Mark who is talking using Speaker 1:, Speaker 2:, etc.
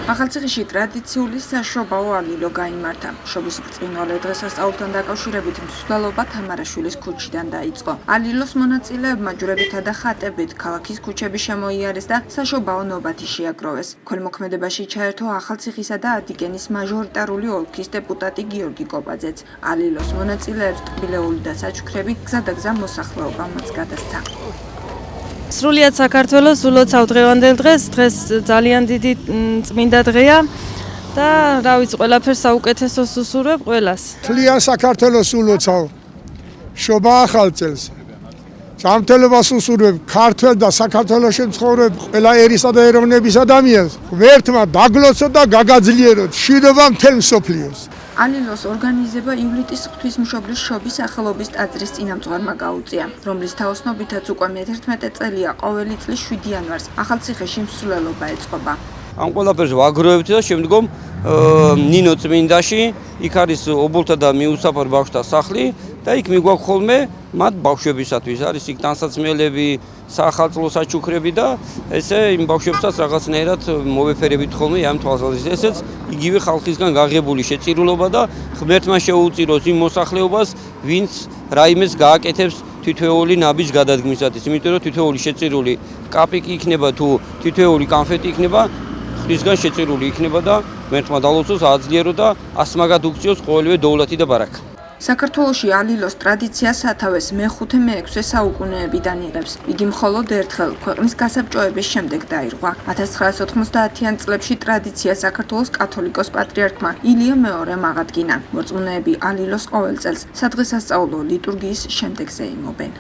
Speaker 1: ახალციხეში ტრადიციული საშობაო ალილო გაიმართა. შობის ბრწყინვალე დღესასწაულთან დაკავშირებით მსვლელობა თამარაშვილის ქუჩიდან დაიწყო. ალილოს მონაწილეებმა ჯვრებითა და ხატებით ქალაქის ქუჩები შემოიარეს და საშობაო ნობათი შეაგროვეს. ქველმოქმედებაში ჩაერთო ახალციხისა და ადიგენის მაჟორიტარული ოლქის დეპუტატი გიორგი კოპაძეც. ალილოს მონაწილეებს ტკბილეული და საჩუქრები გზადაგზა მოსახლეობამაც გადასცა.
Speaker 2: სრულიად საქართველოს ულოცავ დღევანდელ დღეს ძალიან დიდი წმინდა დღეა და რა ვიცი ყველაფერს საუკეთესოს უსურვებ ყველას.
Speaker 3: Თლიან საქართველოს ულოცავ შობა ახალ წელს. სამთელებას უსურვებ ქართველ და საქართველოში მცხოვრებ ყველა ერისა და ეროვნების ადამიანს. ღმერთმა დაგლოცოთ და გაგაძლიეროთ შიდობა მთელ მსოფლიოს.
Speaker 1: ალილოს ორგანიზება ივლიტის ღვთისმშობლის შობის სახელობის ტაძრის წინამძღვარმა გაუწია, რომლის თაოსნობითაც უკვე მე-11 წელია ყოველი წლის 7 იანვარს ახალციხეში მსვლელობა ეწყობა.
Speaker 4: ამ ყველაფერს ვაგროვებთ და შემდგომ ნინო წმინდაში იქ არის ობოლთა და მიუსაფარ ბავშვთა სახლი და იქ მიგვაქვს ხოლმე მათ ბავშვებისათვის არის იქ ტანსაცმელები, სახალწლო საჩუქრები და ესე იმ ბავშვებსაც რაღაცნაირად მოვეფერებით ხოლმე ამ თვალსაზრისით. ესეც იგივე ხალხისგან გაღებული შეწირულობა და ღმერთმა შეუწიროს იმ მოსახლეობას, ვინც რაიმეს გააკეთებს თითოეული ნაბიჯს გადადგმისათვის. იმიტომ რომ თითოეული შეწირული კაპიკი იქნება თუ თითოეული კანფეტი იქნება ხლისგან შეწირული იქნება და ღმერთმა დალოცოს აძლიერო და ასმაგად უქციოს ყოველივე დოვლათი და ბარაკა.
Speaker 1: საქართველოში ალილოს ტრადიცია სათავეს მე-5-მე-6 საუკუნეებიდან იღებს. იგი მხოლოდ ერთხელ ქვეყნის გასაბჭოების შემდეგ დაირღვა. 1990-იან წლებში ტრადიცია საქართველოს კათოლიკოს პატრიარქმა ილია მეორემ აღადგინა. მორწმუნეები ალილოს ყოველ წელს სადღესასწაულო ლიტურგიის შემდეგზე იმობენ.